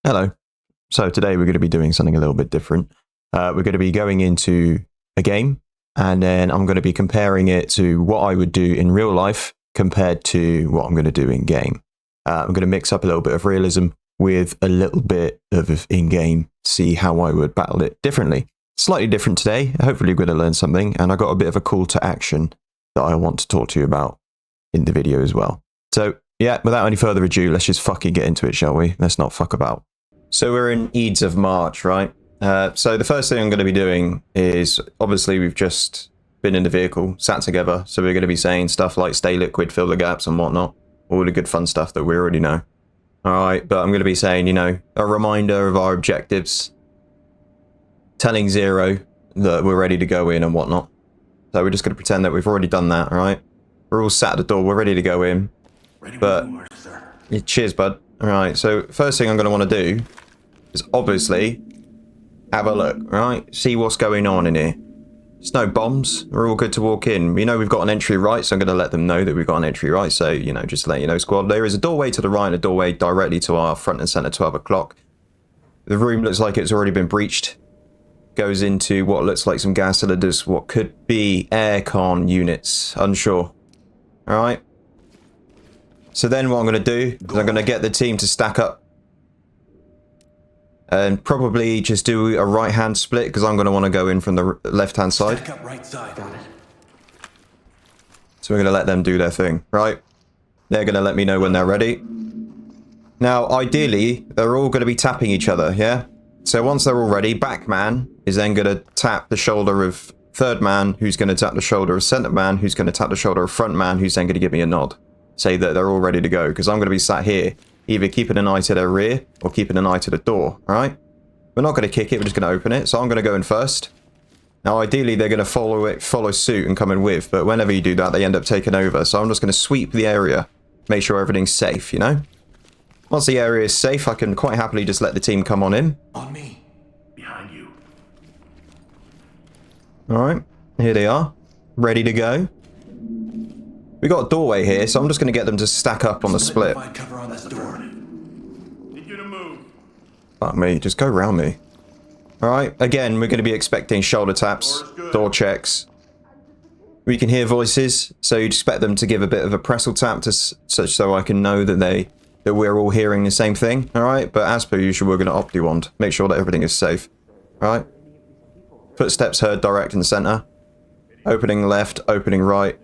Hello. So today we're going to be doing something a little bit different. We're going to be going into a game, and then I'm going to be comparing it to what I would do in real life compared to what I'm going to do in game. I'm going to mix up a little bit of realism with a little bit of in-game, see how I would battle it differently. Slightly different today. Hopefully we're going to learn something, and I got a bit of a call to action that I want to talk to you about in the video as well. So yeah, without any further ado, let's just fucking get into it, shall we? Let's not fuck about. So we're in Ides of March, right? So the first thing I'm going to be doing is, obviously we've just been in the vehicle, sat together, so we're going to be saying stuff like stay liquid, fill the gaps and whatnot. All the good fun stuff that we already know. Alright, but I'm going to be saying, you know, a reminder of our objectives. Telling Zero that we're ready to go in and whatnot. So we're just going to pretend that we've already done that, alright? We're all sat at the door, we're ready to go in. But, cheers bud. Alright, so first thing I'm going to want to do is obviously have a look, right? See what's going on in here. There's no bombs. We're all good to walk in. We know we've got an entry right, so I'm going to let them know that we've got an entry right. So, you know, just to let you know, squad, there is a doorway to the right and a doorway directly to our front and center 12 o'clock. The room looks like it's already been breached. Goes into what looks like some gas cylinders, what could be aircon units. Unsure. Alright. So then what I'm going to do is I'm going to get the team to stack up. And probably just do a right-hand split, because I'm going to want to go in from the left-hand side. Stack up right side. Got it. So we're going to let them do their thing, right? They're going to let me know when they're ready. Now, ideally, they're all going to be tapping each other, yeah? So once they're all ready, back man is then going to tap the shoulder of third man, who's going to tap the shoulder of center man, who's going to tap the shoulder of front man, who's then going to give me a nod. Say that they're all ready to go, because I'm going to be sat here, either keeping an eye to their rear or keeping an eye to the door, alright? We're not going to kick it, we're just going to open it, so I'm going to go in first. Now ideally they're going to follow suit and come in with, but whenever you do that they end up taking over, so I'm just going to sweep the area, make sure everything's safe, you know? Once the area is safe, I can quite happily just let the team come on in. On me. Behind you. Alright, here they are, ready to go. We got a doorway here, so I'm just going to get them to stack up on the split. Cover on this door. Need you to move. Fuck me, just go around me. Alright, again, we're going to be expecting shoulder taps, door checks. We can hear voices, so you'd expect them to give a bit of a pressel tap to such so I can know that we're all hearing the same thing. Alright, but as per usual, we're going to opti-wand. Make sure that everything is safe. Alright? Footsteps heard direct in the center. Opening left, opening right.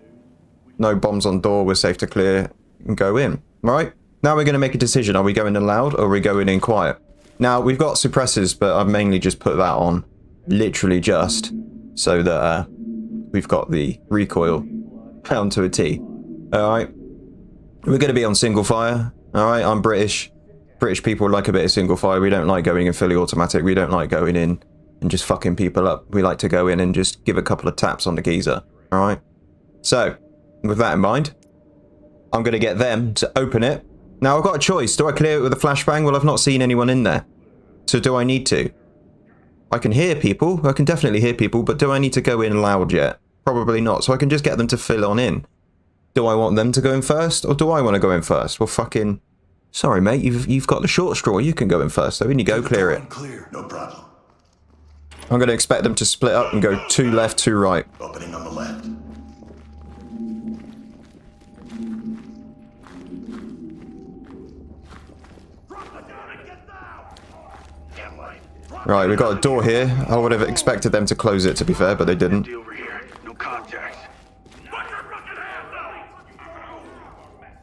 No bombs on door, we're safe to clear and go in. Alright? Now we're going to make a decision. Are we going in loud or are we going in quiet? Now, we've got suppressors, but I've mainly just put that on. Literally just. So that we've got the recoil down to a T. Alright? We're going to be on single fire. Alright? I'm British. British people like a bit of single fire. We don't like going in fully automatic. We don't like going in and just fucking people up. We like to go in and just give a couple of taps on the geezer. Alright? So, with that in mind, I'm going to get them to open it. Now, I've got a choice. Do I clear it with a flashbang? Well, I've not seen anyone in there. So do I need to? I can hear people. I can definitely hear people, but do I need to go in loud yet? Probably not. So I can just get them to fill on in. Do I want them to go in first, or do I want to go in first? Well, fucking... Sorry, mate. You've got the short straw. You can go in first. So in you go. Clear it. Clear. No problem. I'm going to expect them to split up and go 2 left, 2 right. Opening on the left. Right, we've got a door here. I would have expected them to close it, to be fair, but they didn't.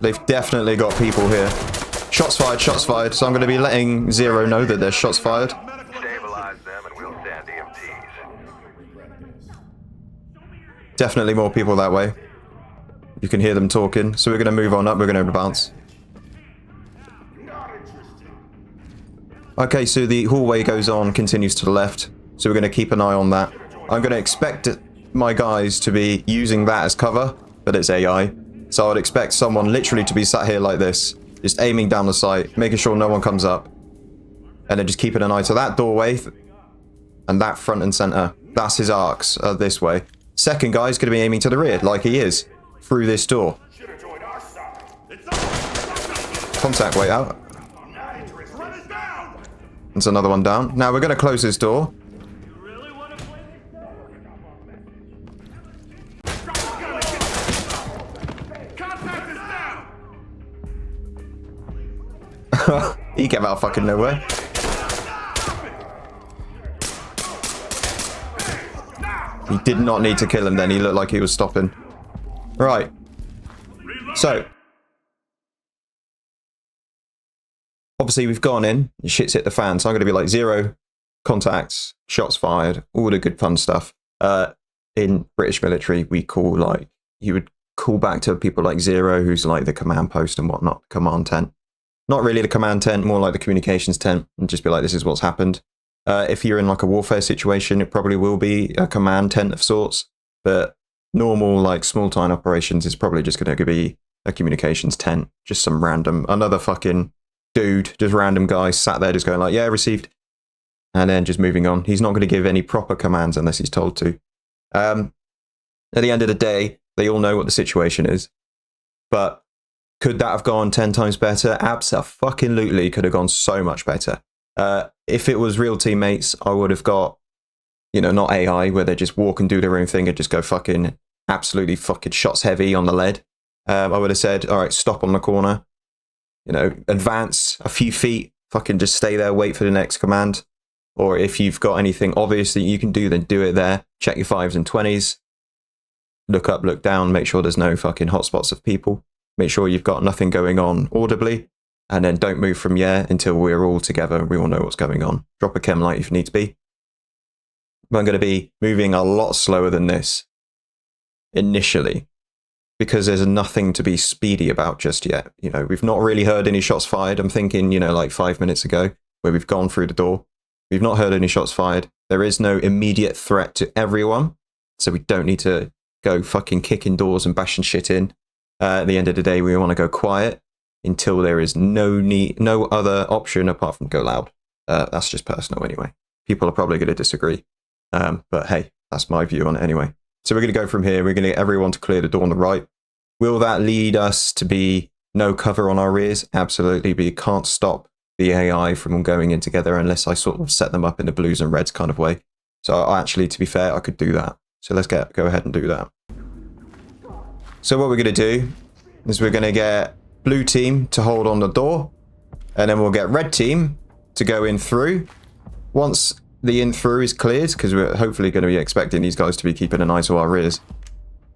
They've definitely got people here. Shots fired, shots fired. So I'm going to be letting Zero know that there's shots fired. Stabilize them and we'll send EMTs. Definitely more people that way. You can hear them talking. So we're going to move on up. We're going to bounce. Okay, so the hallway goes on, continues to the left. So we're going to keep an eye on that. I'm going to expect my guys to be using that as cover, but it's AI. So I'd expect someone literally to be sat here like this, just aiming down the sight, making sure no one comes up. And then just keeping an eye to that doorway and that front and center. That's his arcs this way. Second guy's going to be aiming to the rear, like he is, through this door. Contact way out. There's another one down. Now we're going to close this door. He came out of fucking nowhere. He did not need to kill him then. He looked like he was stopping. Right. So. Obviously, we've gone in. Shit's hit the fan. So I'm going to be like 0 contacts, shots fired, all the good fun stuff. In British military, we call like, you would call back to people like 0, who's like the command post and whatnot, command tent. Not really the command tent, more like the communications tent, and just be like, this is what's happened. If you're in like a warfare situation, it probably will be a command tent of sorts, but normal like small time operations is probably just going to be a communications tent, just some random, another fucking dude, just random guy sat there just going like, yeah, received, and then just moving on. He's not going to give any proper commands unless he's told to. At the end of the day, they all know what the situation is, but could that have gone 10 times better? Abso-fucking-lutely could have gone so much better. If it was real teammates, I would have got, you know, not AI, where they just walk and do their own thing and just go fucking absolutely fucking shots heavy on the lead. I would have said, all right, stop on the corner, you know, advance a few feet, fucking just stay there, wait for the next command. Or if you've got anything obvious that you can do, then do it there. Check your 5s and 20s. Look up, look down, make sure there's no fucking hotspots of people. Make sure you've got nothing going on audibly, and then don't move from there until we're all together. We all know what's going on. Drop a chem light if need be. But I'm going to be moving a lot slower than this initially, because there's nothing to be speedy about just yet. You know, we've not really heard any shots fired. I'm thinking, you know, like 5 minutes ago, where we've gone through the door. We've not heard any shots fired. There is no immediate threat to everyone, so we don't need to go fucking kicking doors and bashing shit in. At the end of the day, we want to go quiet until there is no other option apart from go loud. That's just personal anyway. People are probably going to disagree. But hey, that's my view on it anyway. So we're going to go from here. We're going to get everyone to clear the door on the right. Will that lead us to be no cover on our rears? Absolutely, but you can't stop the AI from going in together unless I sort of set them up in the blues and reds kind of way. So actually, to be fair, I could do that. So let's go ahead and do that. So what we're going to do is we're going to get blue team to hold on the door, and then we'll get red team to go in through. Once the in through is cleared, because we're hopefully going to be expecting these guys to be keeping an eye to our rears,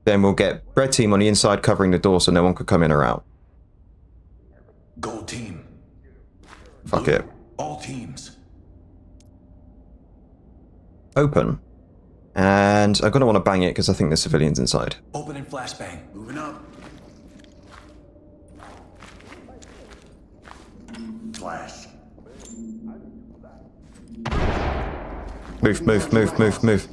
then we'll get red team on the inside covering the door so no one could come in or out. Gold team. Fuck Blue. it. All teams. Open. And I'm going to want to bang it because I think there's civilians inside. Open and flashbang. Moving up. Flash. Move, move, move, move, move.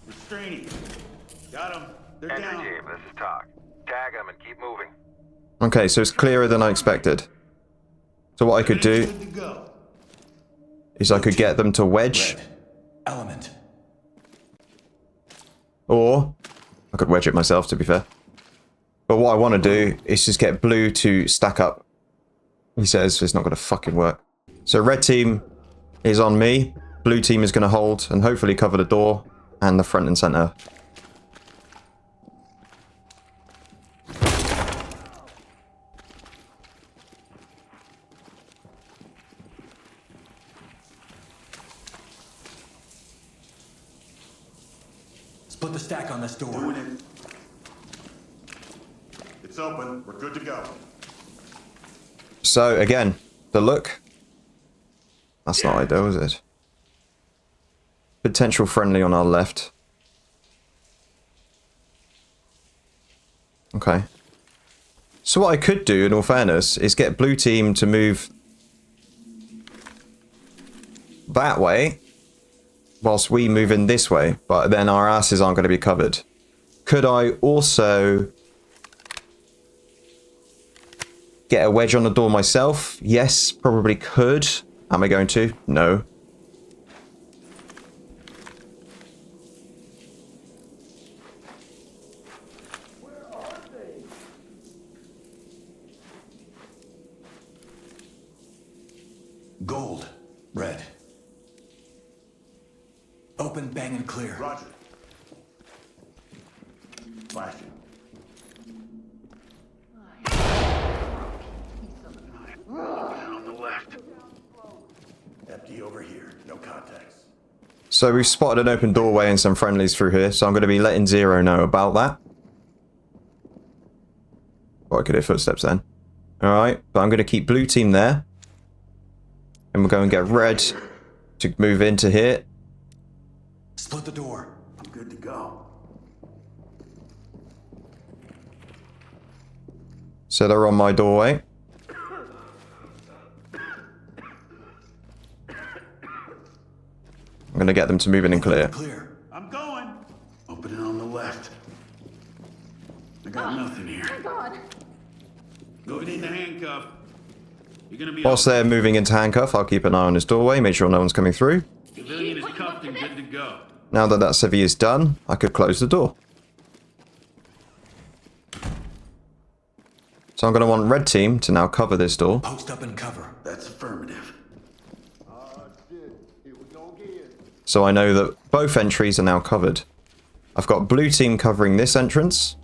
Restraining. Got him. They're Entry down. team, this is Talk. Tag them and keep moving. Okay, so it's clearer than I expected. So what I could do Good to go. is I could get them to wedge, Red. Element. or I could wedge it myself, to be fair. But what I want to do is just get blue to stack up. He says it's not going to fucking work. So red team is on me. Blue team is going to hold and hopefully cover the door and the front and center. Let's put the stack on this door. Doing it. It's open. We're good to go. So again, the look. That's not ideal, is it? Potential friendly on our left. Okay. So what I could do, in all fairness, is get blue team to move that way, whilst we move in this way, but then our asses aren't going to be covered. Could I also get a wedge on the door myself? Yes, probably could. Am I going to? No. Gold. Red. Open, bang, and clear. Roger. Flashing. On the left. Empty over here. No contacts. So we've spotted an open doorway and some friendlies through here, so I'm going to be letting Zero know about that. Oh, I could hear footsteps then. Alright, but I'm going to keep blue team there. And we'll go and get red to move into here. Split the door. I'm good to go. So they're on my doorway. I'm going to get them to move in and clear. Clear. I'm going. Open it on the left. I got nothing here. Oh, God. Go need the handcuff. You're gonna be. Whilst they're moving into handcuff, I'll keep an eye on his doorway, make sure no one's coming through. Civilian is cuffed and good to go. Now that that civvy is done, I could close the door. So I'm going to want red team to now cover this door. Post up and cover. That's affirmative. So I know that both entries are now covered. I've got blue team covering this entrance.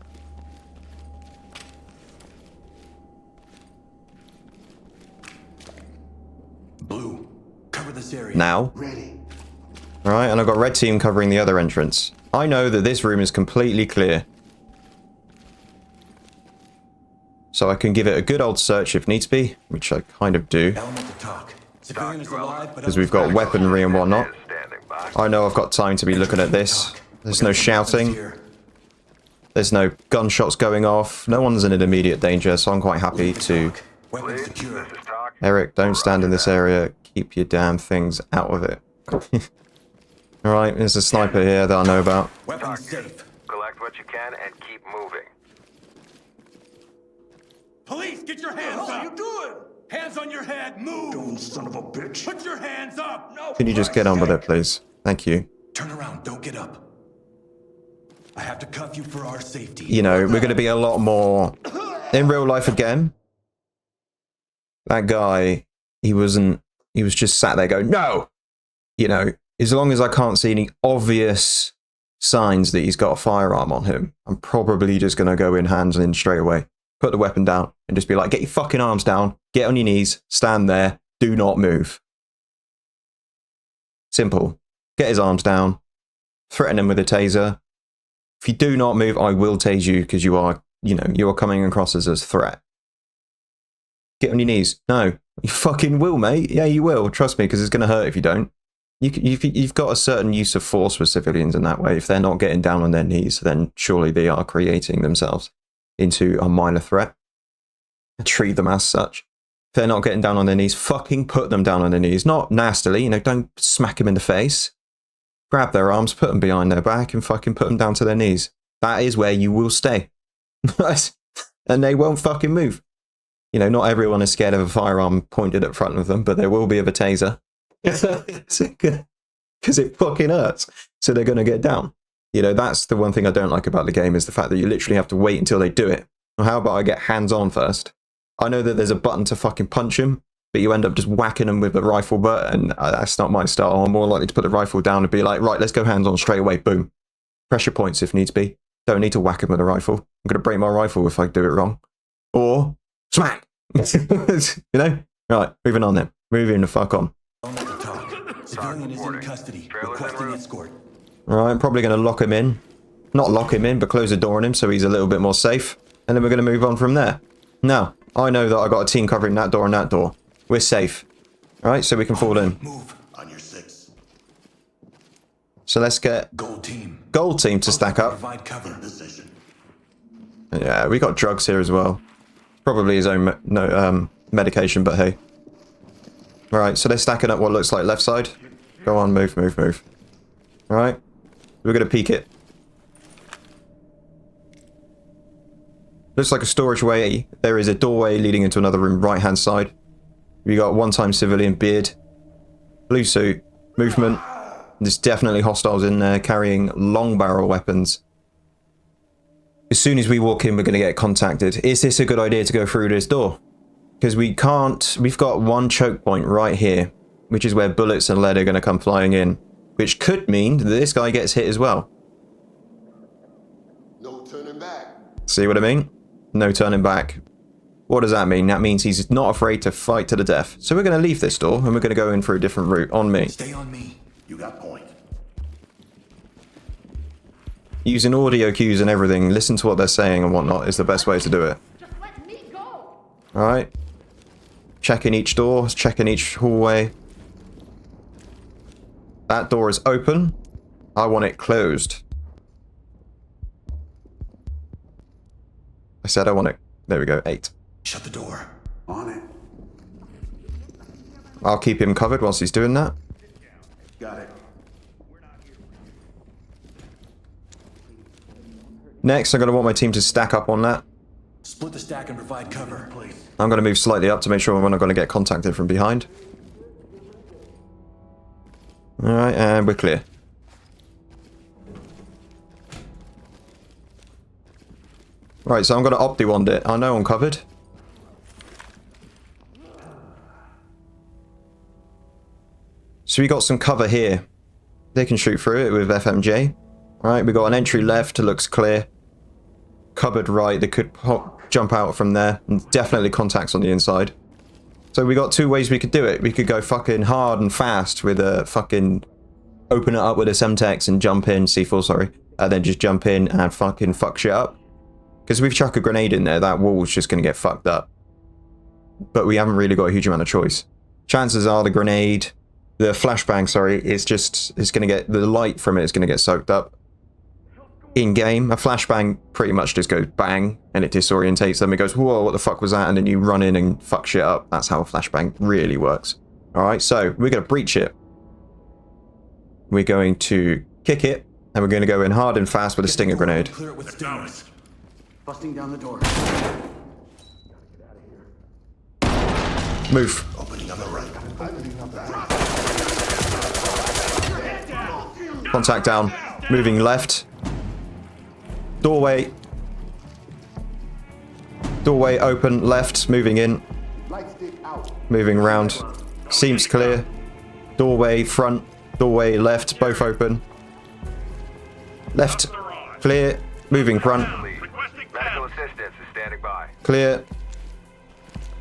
Blue. Cover this area. Now. Ready. Alright, and I've got red team covering the other entrance. I know that this room is completely clear. So I can give it a good old search if needs be, which I kind of do. Element to talk. Civilian is alive, but Because we've got weaponry and whatnot. Standing by. I know I've got time to be looking at this. There's no shouting. There's no gunshots going off. No one's in an immediate danger, so I'm quite happy to... Weapon Please, secure. this is talk. Eric, don't stand in this area. Keep your damn things out of it. Alright, there's a sniper here that I know about. Weapon safe. Collect what you can and keep moving. Police, get your hands up! What are you doing? Hands on your head, move! Don't, son of a bitch. Put your hands up! No! Can you just get on with it, please? Thank you. Turn around, don't get up. I have to cuff you for our safety. You know, we're going to be a lot more... In real life again, that guy, he was just sat there going, no! You know, as long as I can't see any obvious signs that he's got a firearm on him, I'm probably just going to go in hands in straight away. Put the weapon down and just be like, get your fucking arms down, get on your knees, stand there, do not move. Simple. Get his arms down, threaten him with a taser. If you do not move, I will tase you because you are, you know, you are coming across as a threat. Get on your knees. No, you fucking will, mate. Yeah, you will. Trust me, because it's going to hurt if you don't. You've got a certain use of force with civilians in that way. If they're not getting down on their knees, then surely they are creating themselves into a minor threat. Treat them as such. If they're not getting down on their knees, fucking put them down on their knees. Not nastily, you know, don't smack them in the face. Grab their arms, put them behind their back, and fucking put them down to their knees. That is where you will stay. And they won't fucking move. You know, not everyone is scared of a firearm pointed at front of them, but there will be of a taser. Because it fucking hurts. So they're going to get down. You know, that's the one thing I don't like about the game, is the fact that you literally have to wait until they do it. Well, how about I get hands-on first? I know that there's a button to fucking punch him, but you end up just whacking them with a rifle butt, and that's not my style. I'm more likely to put the rifle down and be like, right, let's go hands-on straight away, boom. Pressure points if needs be. Don't need to whack him with a rifle. I'm going to break my rifle if I do it wrong. Or, smack! You know? Right, moving on then. Moving the fuck on. Element to talk. Civilian is in custody. Requesting escort. Alright, I'm probably going to lock him in. Not lock him in, but close the door on him so he's a little bit more safe. And then we're going to move on from there. Now, I know that I got a team covering that door and that door. We're safe. Alright, so we can fall in. Move. On your six. So let's get Gold team. gold team to stack up. Provide cover. Position. Yeah, we got drugs here as well. Probably his own medication, but hey. Alright, so they're stacking up what looks like left side. Go on, move, move, move. Alright. We're going to peek it. Looks like a storage way. There is a doorway leading into another room, right hand side. We got one-time civilian, beard, blue suit, movement. There's definitely hostiles in there carrying long barrel weapons. As soon as we walk in, we're going to get contacted. Is this a good idea to go through this door? Because we can't... We've got one choke point right here, which is where bullets and lead are going to come flying in, which could mean that this guy gets hit as well. No turning back. See what I mean? No turning back. What does that mean? That means he's not afraid to fight to the death. So we're going to leave this door, and we're going to go in for a different route. On me. Stay on me. You got point. Using audio cues and everything, listen to what they're saying and whatnot is the best way to do it. Just let me go. Alright. Checking each door, checking each hallway. That door is open. I want it closed. I said I want it. There we go, 8. Shut the door. On it. I'll keep him covered whilst he's doing that. Got it. Next, I'm going to want my team to stack up on that. Split the stack and provide cover. I'm going to move slightly up to make sure we're not going to get contacted from behind. Alright, and we're clear. Right, so I'm going to opti-wand it. I know I'm covered. So we got some cover here. They can shoot through it with FMJ. Alright, we got an entry left, looks clear. Cupboard right, they could jump out from there. And definitely contacts on the inside. So we got 2 ways we could do it. We could go fucking hard and fast with a fucking... Open it up with a Semtex and jump in, C4, sorry. And then just jump in and fucking fuck shit up. Because we've chucked a grenade in there, that wall's just going to get fucked up. But we haven't really got a huge amount of choice. Chances are the grenade, the flashbang, sorry, is going to get, the light from it is going to get soaked up. In game, a flashbang pretty much just goes bang, and it disorientates them. It goes, whoa, what the fuck was that? And then you run in and fuck shit up. That's how a flashbang really works. Alright, so we're going to breach it. We're going to kick it, and we're going to go in hard and fast with a stinger grenade. Clear it with stingers. Busting down the door. Move. Opening on the right. Contact down. Moving left. Doorway. Doorway open. Left. Moving in. Moving round. Seems clear. Doorway front. Doorway left. Both open. Left. Clear. Moving front. Medical assistance is standing by. Clear.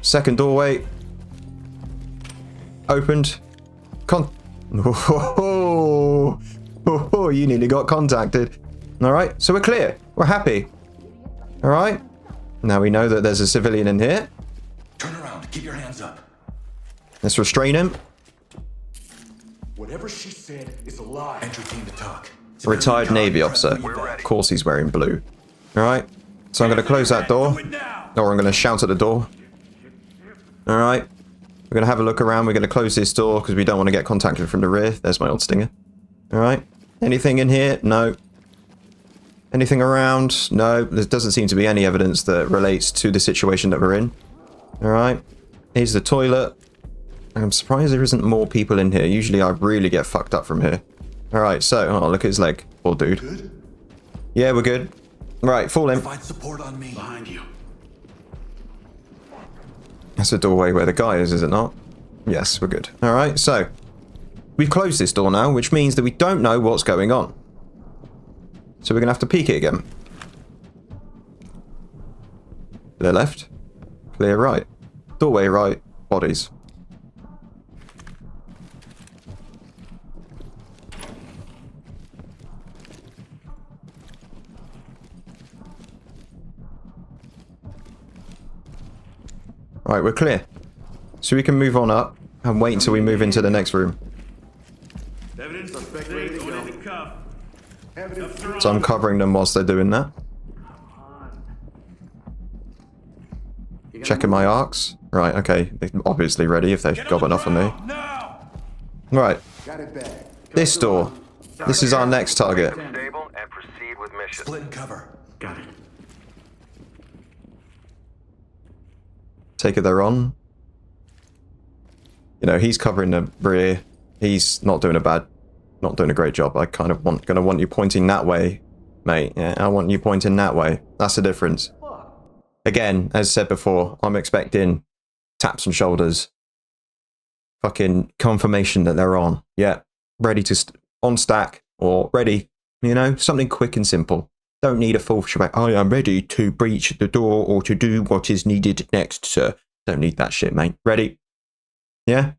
Second doorway. Opened. Oh, you nearly got contacted. Alright, so we're clear. We're happy. Alright. Now we know that there's a civilian in here. Turn around. Keep your hands up. Let's restrain him. Whatever she said is a lie. Entry team to talk. A retired Navy officer. Of course he's wearing blue. Alright. So I'm going to close that door. Or I'm going to shout at the door. Alright. We're going to have a look around. We're going to close this door because we don't want to get contacted from the rear. There's my old stinger. Alright. Anything in here? No. Anything around? No. There doesn't seem to be any evidence that relates to the situation that we're in. Alright. Here's the toilet. I'm surprised there isn't more people in here. Usually I really get fucked up from here. Alright, so... Oh, look at his leg. Poor dude. Good? Yeah, we're good. Right, fall in. Provide support on me. Behind you. That's the doorway where the guy is it not? Yes, we're good. Alright, so... We've closed this door now, which means that we don't know what's going on. So we're going to have to peek it again. Clear left. Clear right. Doorway right. Bodies. Right, we're clear. So we can move on up and wait until we move into the next room. So I'm covering them whilst they're doing that. Checking my arcs. Right, okay. They're obviously ready if they've got enough on me. Right. This door. This is our next target. Stable and proceed with mission. Split and cover. Got it. Take it they're on. You know, he's covering the rear. He's not doing a great job. I kind of gonna want you pointing that way, mate. Yeah, I want you pointing that way. That's the difference. Again, as said before, I'm expecting taps on shoulders. Fucking confirmation that they're on. Yeah, ready to on stack or ready. You know, something quick and simple. Don't need a full shebang. I am ready to breach the door or to do what is needed next, sir. Don't need that shit, mate. Ready? Yeah?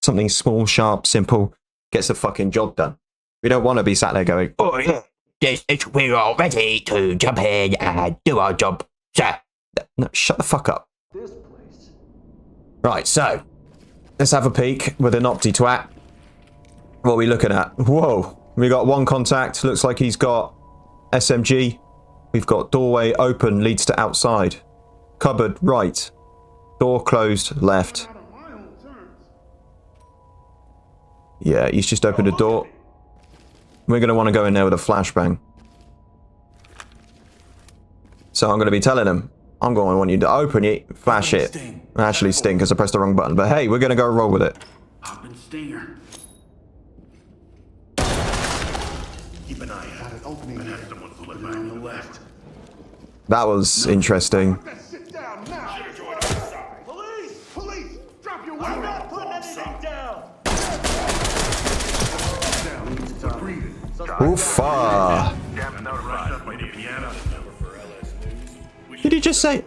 Something small, sharp, simple, gets the fucking job done. We don't want to be sat there going, oh, yeah, yes, we're all ready to jump in and do our job, sir. No, shut the fuck up. This place. Right, so, let's have a peek with an opti twat. What are we looking at? Whoa, we got one contact. Looks like he's got SMG. We've got doorway open, leads to outside. Cupboard right. Door closed, left. Yeah, he's just opened a door. We're going to want to go in there with a flashbang. So I'm going to be telling him, I'm going to want you to open it, flash it. Actually sting because I pressed the wrong button. But hey, we're going to go roll with it. Popping stinger. Keep an eye out. Opening here. Someone slip Opening on the left. That was interesting. Sit down now. Police! Police! Drop your weapon! I'm not putting anything down! Breathing. Oofa. Damn, notified. By the piano. Did he just say?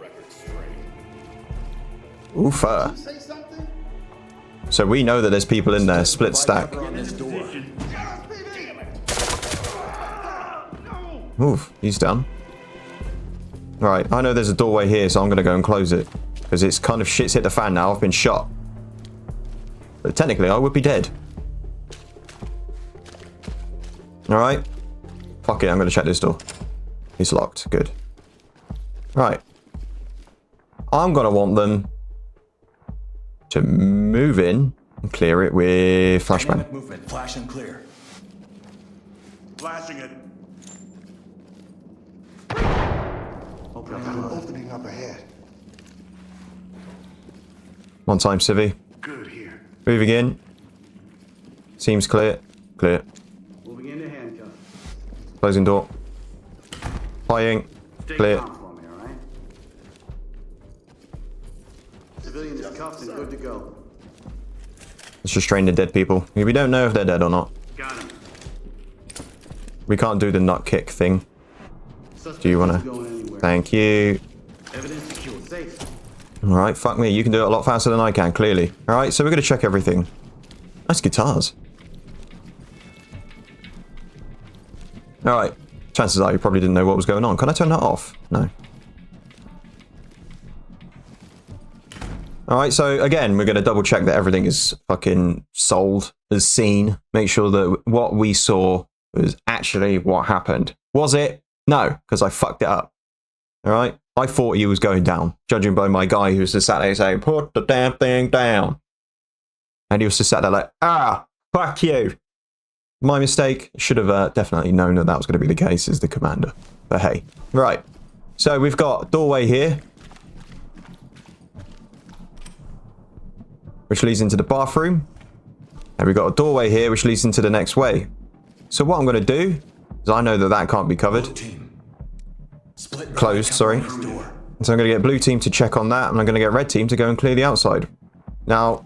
Oofa. Say something? So we know that there's people in there, split stack. Oof, he's done. Right, I know there's a doorway here, so I'm going to go and close it. Because it's kind of shit's hit the fan now, I've been shot. But technically, I would be dead. Alright. Fuck it, I'm going to check this door. It's locked, good. Right. I'm going to want them to move in and clear it with flashbang. Movement. Flash and clear. Flashing it. Opening up ahead. One time, civvy. Good here. Moving in. Seems clear. Clear. Moving into handcuffs. Closing door. Playing. Clear. For me, all right? Civilian is cuffed and good to go. Let's restrain the dead people. We don't know if they're dead or not. Got him. We can't do the nut kick thing. Do you want to? Thank you. Evidence secure. Safe. Alright, fuck me. You can do it a lot faster than I can, clearly. Alright, so we're going to check everything. Nice guitars. Alright. Chances are you probably didn't know what was going on. Can I turn that off? No. Alright, so again, we're going to double check that everything is fucking sold, is seen. Make sure that what we saw was actually what happened. Was it? No, because I fucked it up. Alright? I thought he was going down, judging by my guy who was just sat there saying, put the damn thing down. And he was just sat there like, ah, fuck you. My mistake. Should have definitely known that that was going to be the case as the commander. But hey. Right. So we've got doorway here, which leads into the bathroom. And we've got a doorway here, which leads into the next way. So what I'm going to do is I know that that can't be covered. Closed, sorry. So I'm going to get blue team to check on that, and I'm going to get red team to go and clear the outside. Now,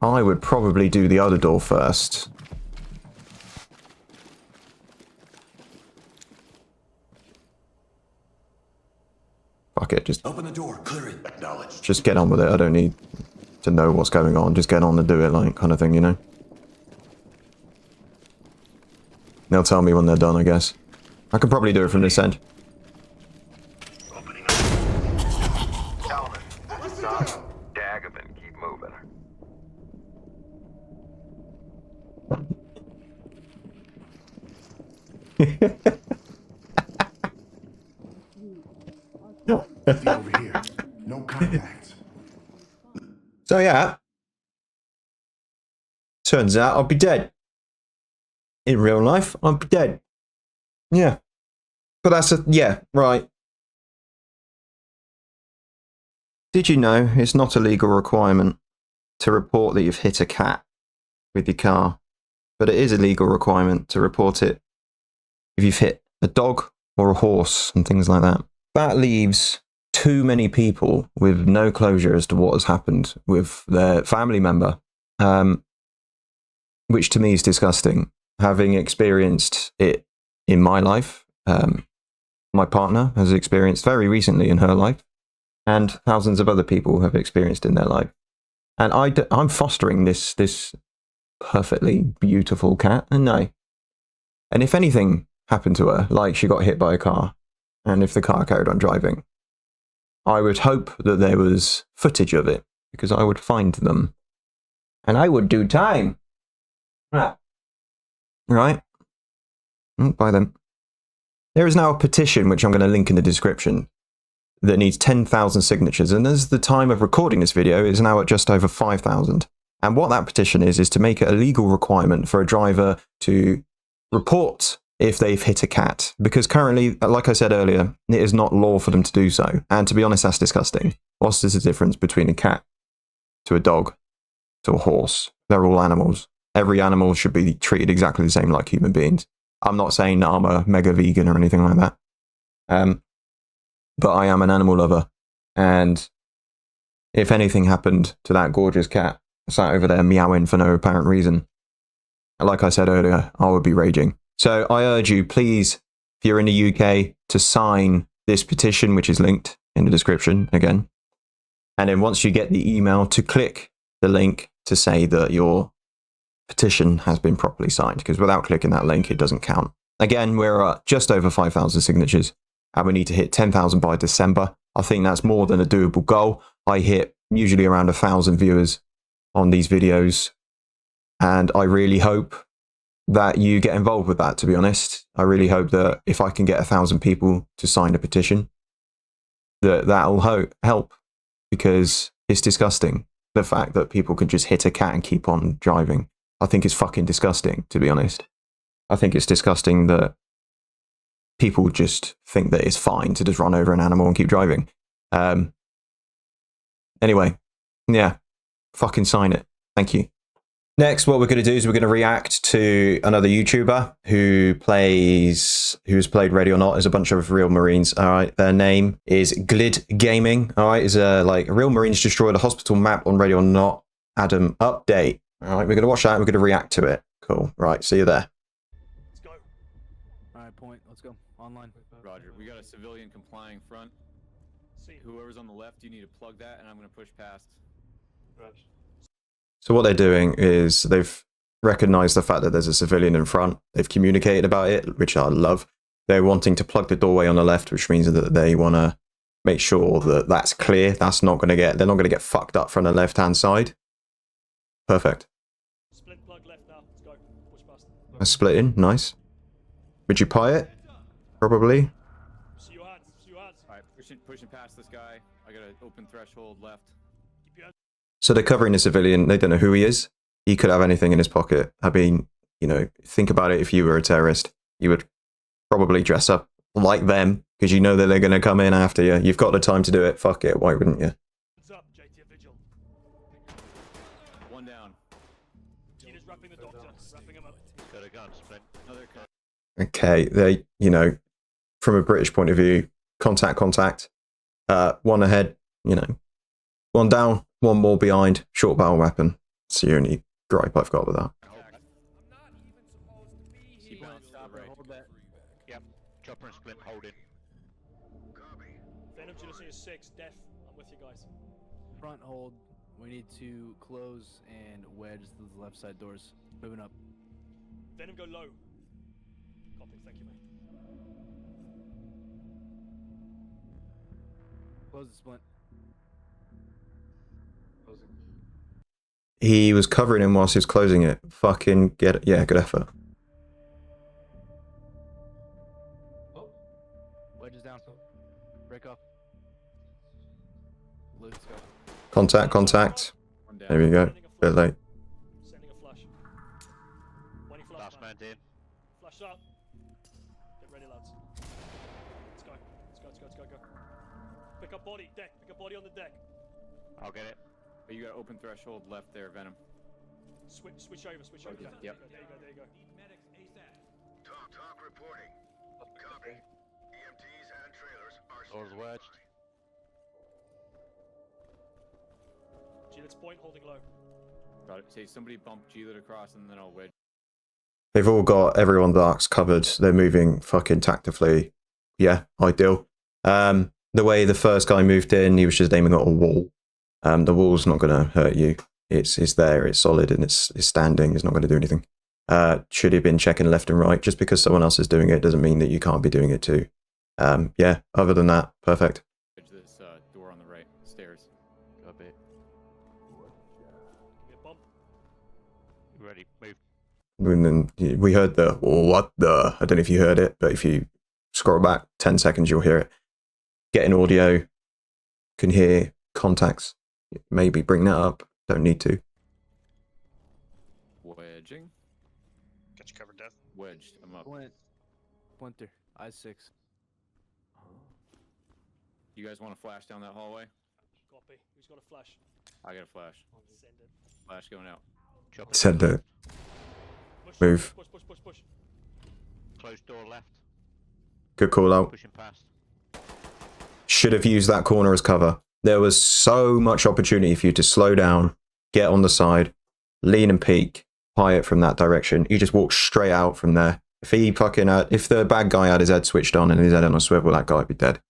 I would probably do the other door first. Fuck it, just Open the door. Clear it. Acknowledged. just get on with it. I don't need to know what's going on. Just get on and do it, like, kind of thing, you know? They'll tell me when they're done, I guess. I can probably do it from this end. Opening up. Calvin. Stop. Daggerman. Keep moving. Over here. No contacts. So yeah, turns out I'll be dead. In real life, I'll be dead. Yeah. But that's a, yeah, right. Did you know it's not a legal requirement to report that you've hit a cat with your car, but it is a legal requirement to report it if you've hit a dog or a horse and things like that. That leaves too many people with no closure as to what has happened with their family member, which to me is disgusting. Having experienced it in my life, my partner has experienced very recently in her life, and thousands of other people have experienced in their life. And I'm fostering this perfectly beautiful cat, and no. And if anything happened to her, like she got hit by a car, and if the car carried on driving, I would hope that there was footage of it, because I would find them. And I would do time. Right? By them. There is now a petition, which I'm going to link in the description, that needs 10,000 signatures. And as the time of recording this video, is now at just over 5,000. And what that petition is to make it a legal requirement for a driver to report if they've hit a cat. Because currently, like I said earlier, it is not law for them to do so. And to be honest, that's disgusting. What's the difference between a cat to a dog to a horse? They're all animals. Every animal should be treated exactly the same like human beings. I'm not saying that I'm a mega vegan or anything like that. But I am an animal lover. And if anything happened to that gorgeous cat sat over there meowing for no apparent reason, like I said earlier, I would be raging. So I urge you, please, if you're in the UK, to sign this petition, which is linked in the description again. And then once you get the email, to click the link to say that your petition has been properly signed, because without clicking that link, it doesn't count. Again, we're at just over 5,000 signatures, and we need to hit 10,000 by December. I think that's more than a doable goal. I hit usually around 1,000 viewers on these videos, and I really hope that you get involved with that, to be honest. I really hope that if I can get 1,000 people to sign a petition, that'll help, because it's disgusting, the fact that people can just hit a cat and keep on driving. I think it's fucking disgusting, to be honest. I think it's disgusting that people just think that it's fine to just run over an animal and keep driving. Anyway, yeah, fucking sign it. Thank you. Next, what we're going to do is we're going to react to another YouTuber who's played Ready or Not. There's a bunch of real Marines. All right, their name is Glid Gaming. All right, is like real Marines destroyed a hospital map on Ready or Not. Adam update. All right, we're going to watch that. And we're going to react to it. Cool. Right, see you there. Let's go. All right, point. Let's go. Online. Roger. We got a civilian complying front. See. Whoever's on the left, you need to plug that, and I'm going to push past. Right. So what they're doing is they've recognized the fact that there's a civilian in front. They've communicated about it, which I love. They're wanting to plug the doorway on the left, which means that they want to make sure that that's clear. They're not going to get fucked up from the left-hand side. Perfect. Split plug left now. Let's go. Push past. A split in, nice. Would you pie it? Probably. See your hands. See your hands. All right, pushing past this guy. I got an open threshold left. Keep your hands. So they're covering a civilian. They don't know who he is. He could have anything in his pocket. I mean, you know, think about it. If you were a terrorist, you would probably dress up like them, because you know that they're going to come in after you. You've got the time to do it. Fuck it. Why wouldn't you? Hands up, JT Vigil. One down. Tina's wrapping the doctor. Wrapping him up. Got a gun, Sprint. Another gun. Okay. They, you know, from a British point of view, contact. One ahead, you know, one down, one more behind, short barrel weapon. It's the only gripe I've got with that. Hold that. Yep. Chopper and Splint holding. Venom to the 6. Death. I'm with you guys. Front hold. We need to close and wedge the left side doors. Moving up. Venom go low. Copy. Thank you, mate. Close the splint. Closing. He was covering him whilst he was closing it. Fucking get it. Yeah, good effort. Oh. Wedges down. Break off. Let's go. Contact. One down. There we go. Bit late. Sending a flash. When he flash, Last man in. Flash up. Get ready, lads. Let's go. Let's go. Pick up body. Deck. Pick up body on the deck. I'll get it. Oh, you got open threshold left there, Venom. Switch over. Okay, yep. There you go. Talk reporting. Copy. EMTs and trailers are Doors wedged. G-Lit's point, holding low. Got it. Say somebody bump G-Lit across and then I'll wedge. They've all got everyone's arcs covered. They're moving fucking tactically. Yeah, ideal. The way the first guy moved in, he was just aiming at a wall. The wall's not going to hurt you. It's there, it's solid, and it's standing. It's not going to do anything. Should have been checking left and right. Just because someone else is doing it doesn't mean that you can't be doing it too. Yeah, other than that, perfect. Wedge this door on the right. Stairs. Copy. Give me a bump. Ready, move. And then we heard the what the. I don't know if you heard it, but if you scroll back 10 seconds, you'll hear it. Getting audio. Can hear contacts. Maybe bring that up. Don't need to. Wedging. Got you covered, Death. Wedged. I'm up. Splinter. I6. You guys want to flash down that hallway? Copy. Who's got a flash? I got a flash. Send it. Flash going out. Chopper. Send it. Push, Move. push. Closed door left. Good call out. Pushing past. Should have used that corner as cover. There was so much opportunity for you to slow down, get on the side, lean and peek, pie it from that direction. You just walk straight out from there. If the bad guy had his head switched on and his head on a swivel, that guy would be dead.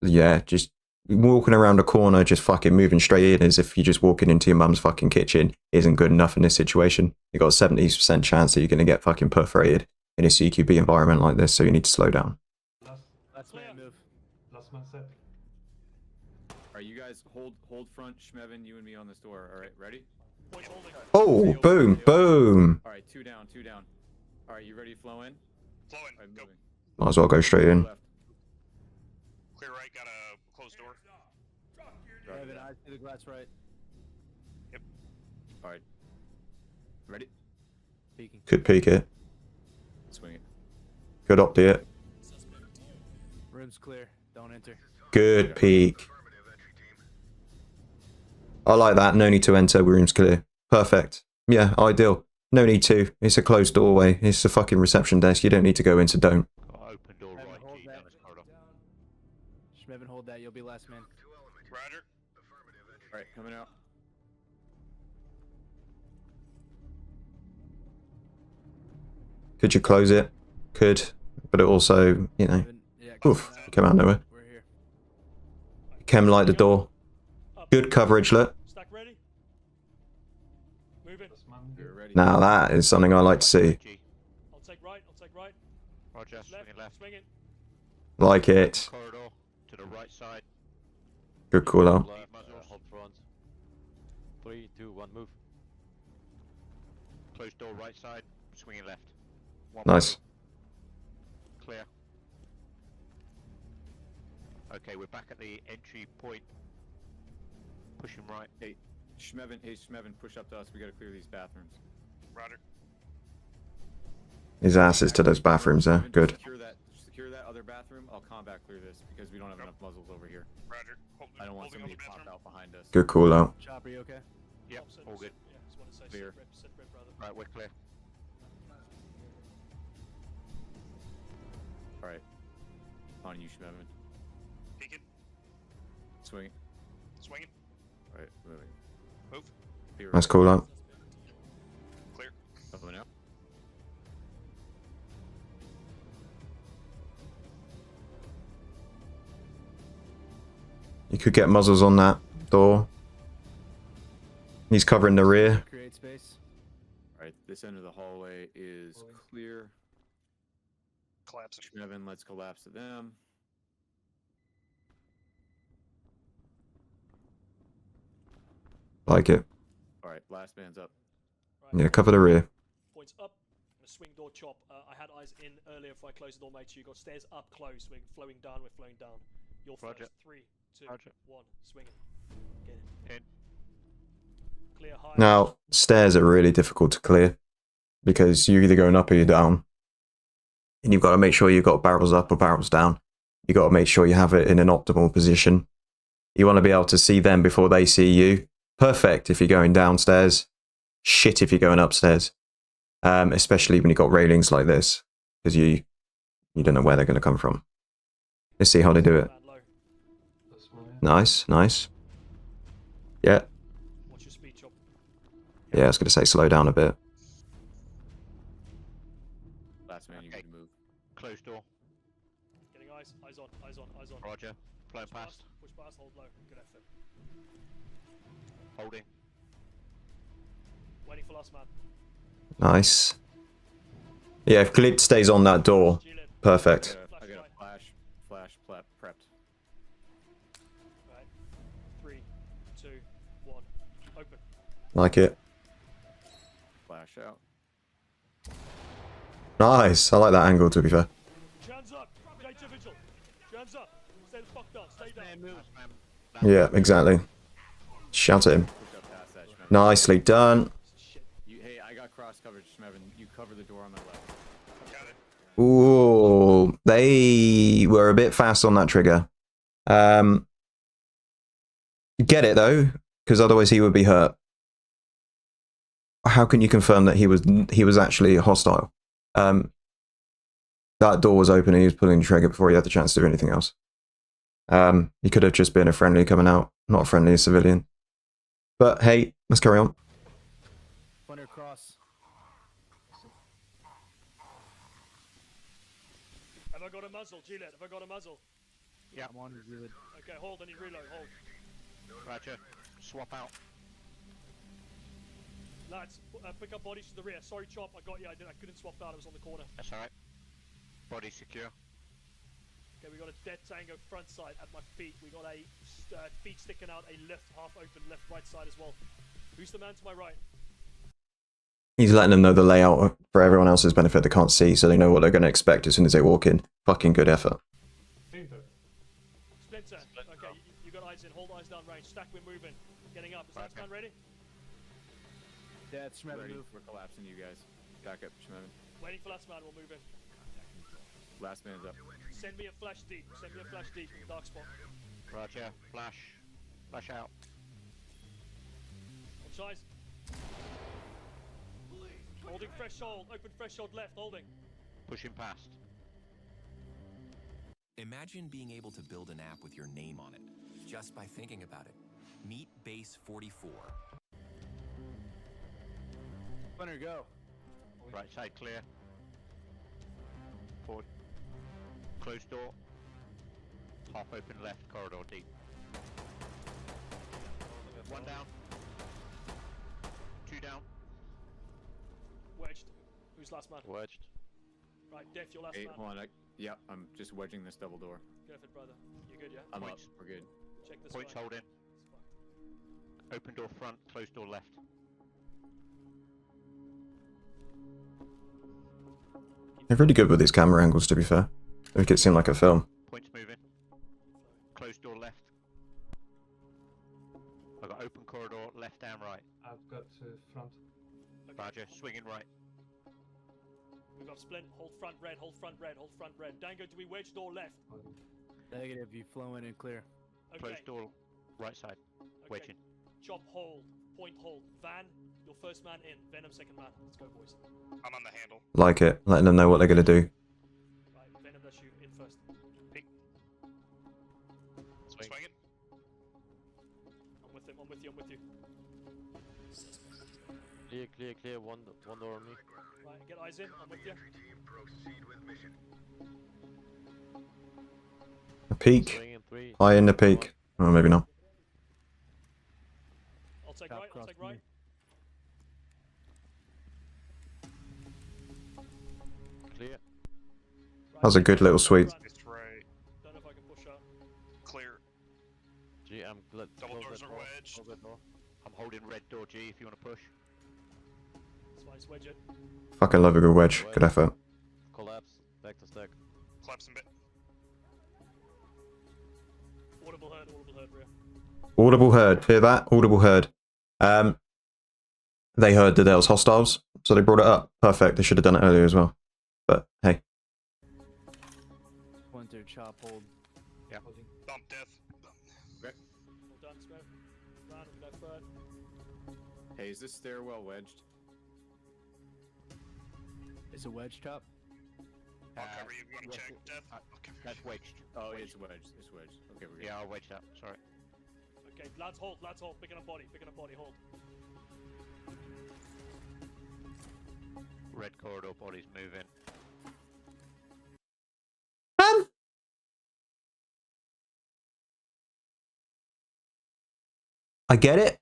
Yeah, just walking around a corner, just fucking moving straight in as if you're just walking into your mum's fucking kitchen isn't good enough in this situation. You got a 70% chance that you're going to get fucking perforated in a CQB environment like this, so you need to slow down. Last man move. Last man set. Alright, you guys hold front. Schmevin, you and me on this door. Alright, ready? Point holding. Oh, boom, boom. Alright, two down. Alright, you ready to flow in? Flow in. Alright, Go. moving. Might as well go straight in. Left. Clear right. Got a closed door. Evan, I see the glass right. Alright. Ready? Peeking. Could peek it. Swing it. Could opt it. Room's clear. Don't enter. Good peek. I like that. No need to enter. Room's clear. Perfect. Yeah, ideal. No need to. It's a closed doorway. It's a fucking reception desk. You don't need to go into don't. Got open door Evan, right, hold G, that. down this corridor. Schmevin, hold that. You'll be last man. Roger. Alright, coming out. Could you close it? Could. But it also, you know, Evan, yeah, come oof, on out. came out of nowhere. We're here. Chem light the door. Up. Good coverage, look. Stack ready. Moving. You're ready. Now that is something I like to see. G. I'll take right. Roger, swinging left. Swing it. Like it. Corridor to the right side. Good call out. Leave muzzles. Hold front. 3, 2, 1, move. Closed door right side. Swinging left. One Nice. Clear. Okay, we're back at the entry point. Pushing right. Hey, Schmevin, push up to us. We gotta clear these bathrooms. Roger. His ass is to those bathrooms there. Schmevin, Good. Secure that other bathroom. I'll combat clear this because we don't have enough muzzles over here. Roger. I don't want Holding somebody other to pop bathroom. out behind us. Good call out. Chopper, you okay? Yep, Thompson, all good. Yeah, just want to say Clear. sit rep, brother. Right, we're clear. Alright. On you, Schmevin. Peeking. Swing it. Swinging. Alright, moving. Move. Clear. Nice call out. Clear. Coming out. You could get muzzles on that door. He's covering the rear. Create space. Alright, this end of the hallway is clear. Collapsing. Schmevin, let's collapse to them. Like it. Alright, last man's up. Right. Yeah, cover the rear. Points up. And a swing door chop. I had eyes in earlier if I closed the door, mate. So you got stairs up close. We're flowing down. We're flowing down. You're Roger. first. 3, 2, Roger. 1. Swing it. Get it. In. Clear high. Now, stairs are really difficult to clear because you're either going up or you're down. And you've got to make sure you've got barrels up or barrels down. You've got to make sure you have it in an optimal position. You want to be able to see them before they see you. Perfect if you're going downstairs. Shit if you're going upstairs. Especially when you've got railings like this. Because you don't know where they're going to come from. Let's see how they do it. Man low. Nice, nice. Yeah. Watch your Yeah, I was going to say slow down a bit. Last man, you Okay. need to move. Closed door. Getting eyes. Eyes on. Eyes on. Eyes on. Roger. Flowing Push past. Push past. Hold low. Good effort. Holding. Waiting for last man. Nice. Yeah, if Khalid stays on that door, G-Lid. perfect. I got a flash prepped. Right. 3, 2, 1. Open. Like it. Flash out. Nice. I like that angle, to be fair. Hands up. Data vigil. Hands up. Stay the fuck down. Stay down. Last man. Yeah, exactly. Shout at him. Push up past that, Schmevin. Nicely done. Shit. Hey, I got cross coverage, Schmevin. You cover the door on my left. Got it. Ooh, they were a bit fast on that trigger. Get it though, because otherwise he would be hurt. How can you confirm that he was actually hostile? That door was open and he was pulling the trigger before he had the chance to do anything else. He could have just been a friendly coming out, not a friendly civilian. But hey, let's carry on. Thunder cross. Have I got a muzzle? G-Lid, have I got a muzzle? Yeah. I'm on G-Lid. Okay, hold. I need reload. Hold. Roger. Swap out. Lads, pick up bodies to the rear. Sorry, Chop. I got you. I couldn't swap out. I was on the corner. That's alright. Body secure. Okay, we got a dead tango front side at my feet. We got a feet sticking out, a left half open left right side as well. Who's the man to my right? He's letting them know the layout for everyone else's benefit that can't see, so they know what they're going to expect as soon as they walk in. Fucking good effort. Splinter. Okay, you got eyes in. Hold eyes down range. Stack, we're moving. Getting up. Is that man ready? Yeah, it's Schmevin, Ready? move. We're collapsing you guys. Back up, Schmevin. Waiting for last man. We'll move in. Last man's up. Send me a flash deep. Send me a flash deep in the dark spot. Roger. Flash. Flash out. Watch eyes. Holding threshold. Open threshold left. Holding. Pushing past. Imagine being able to build an app with your name on it, just by thinking about it. Meet Base 44. Thunder, go. Right side clear. Forward. Closed door. Half open left corridor deep. One down. Two down. Wedged. Who's last man? Wedged. Right, Def, your last Hey, man. hold on. Yeah, I'm just wedging this double door. Go for it, brother. You good, yeah? I'm Points. up. We're good. Check this Points way. holding. It's fine. Open door front. Closed door left. They're really good with these camera angles, to be fair. They make it seem like a film. Points moving. Closed door left. I've got open corridor left and right. I've got front. Okay. Roger. Swinging right. We've got splint. Hold front red. Hold front red. Hold front red. Dango, do we wedge door left? Negative, you flow in and clear. Okay. Closed door right side. Okay. Wedging. Chop hold. Point hold. Van, your first man in. Venom, second man. Let's go, boys. I'm on the handle. Like it, letting them know what they're going to do. Right, Venom, that's you in first. Swing it. I'm with him. I'm with you. I'm with you. Clear. One door on me. Right, get eyes in. I'm with you. A peek. Swing in 3. Eye in the peak. Oh, maybe not. I'll take Top right. I'll cross take me. right. Clear. Right, That was a good little sweep. front. It's right. Don't know if I can push up. Clear. G, I'm glad. Double doors are wedged. Close that door. I'm holding red door G if you want to push. That's fine. Just wedge it. Fucking love a good wedge. Good effort. Collapse. Back to stack. Collapsing bit. Audible heard. Audible heard, rear. Audible heard. Hear that? Audible heard. They heard that there was hostiles, so they brought it up. Perfect. They should have done it earlier as well. But hey. Splinter, chop, hold. Yeah. Bump death. All done, Smith. Van, we'll go third. Hey, is this stairwell wedged? It's a wedge top. I'll cover you. You want to check death? uh, I'll cover you. That's wedged. Oh, it's wedged. It's wedged. Okay, we're good. Yeah, I'll wedge that. Sorry. Okay, lads, hold. Lads, hold. Picking up body. Picking up body. Hold. corridor bodies moving. I get it.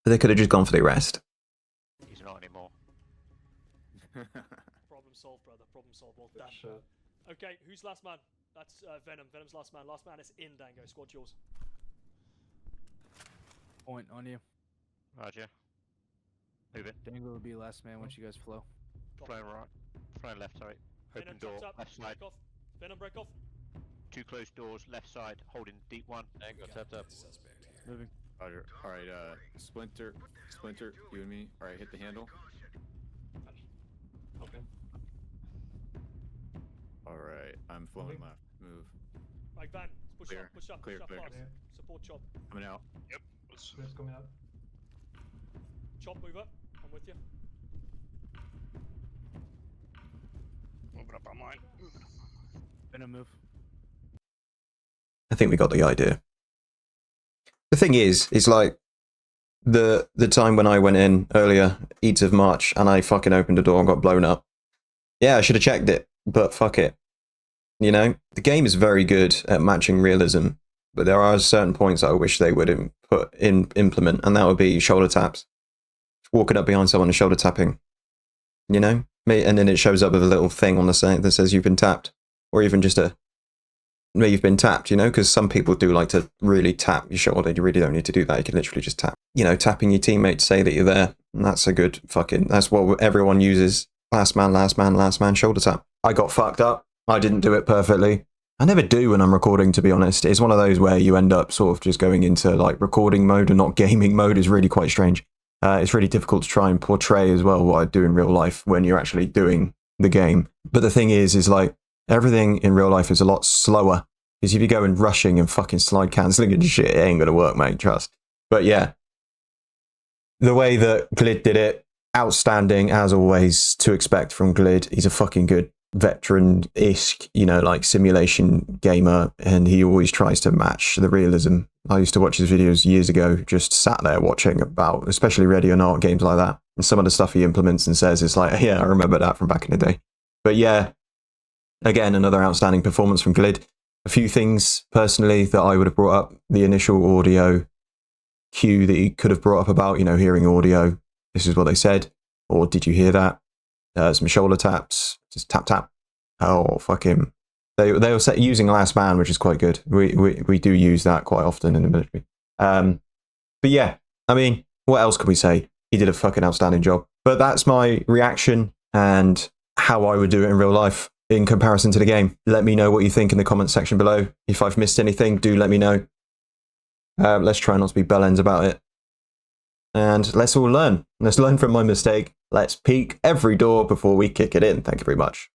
But they could have just gone for the arrest. He's not anymore. Problem solved, brother. Problem solved. Well done. Okay, who's last man? That's Venom. Venom's last man. Last man is in Dango. Squad yours. Point on you. Roger. Move it. Dango will be last man once you guys flow. Flying right. Flying left, sorry. Open Venom door, taps up. left side. Break off. Venom break off. 2 closed doors, left side. Holding deep one. Dango tapped up. Moving. Roger. Alright, Splinter, you and me. Alright, hit the handle. Okay. Alright, I'm flowing left. Move. Right, Van. Push Clear. up. Push up. Clear, push up clear. fast. Support Chop. Coming out. Yep. Chop, move up. I'm with you. Moving up on mine. Venom move. I think we got the idea. The thing is like the time when I went in earlier, Eats of March, and I fucking opened the door and got blown up. Yeah, I should have checked it, but fuck it. You know, the game is very good at matching realism, but there are certain points I wish they would implement, and that would be shoulder taps. Walking up behind someone and shoulder tapping, you know? And then it shows up with a little thing on the side that says you've been tapped, or even just you've been tapped, you know, because some people do like to really tap your shoulder. You really don't need to do that. You can literally just tap, you know, tapping your teammate to say that you're there. And that's a good that's what everyone uses. Last man, shoulder tap. I got fucked up. I didn't do it perfectly. I never do when I'm recording, to be honest. It's one of those where you end up sort of just going into like recording mode and not gaming mode. Is really quite strange. It's really difficult to try and portray as well what I do in real life when you're actually doing the game. But the thing is like, everything in real life is a lot slower. Because if you go and rushing and fucking slide cancelling and shit, it ain't going to work, mate, trust. But yeah, the way that Glid did it, outstanding, as always, to expect from Glid. He's a fucking good veteran-ish, you know, like simulation gamer, and he always tries to match the realism. I used to watch his videos years ago, just sat there watching about, especially Ready or Not, games like that. And some of the stuff he implements and says, it's like, yeah, I remember that from back in the day. But yeah, again, another outstanding performance from Glid. A few things, personally, that I would have brought up. The initial audio cue that he could have brought up about, you know, hearing audio. This is what they said. Or did you hear that? Some shoulder taps. Just tap, tap. Oh, fuck him. They were using Last Man, which is quite good. We do use that quite often in the military. But yeah, I mean, what else could we say? He did a fucking outstanding job. But that's my reaction and how I would do it in real life in comparison to the game. Let me know what you think in the comments section below. If I've missed anything, do let me know. Let's try not to be bellends about it. And let's all learn. Let's learn from my mistake. Let's peek every door before we kick it in. Thank you very much.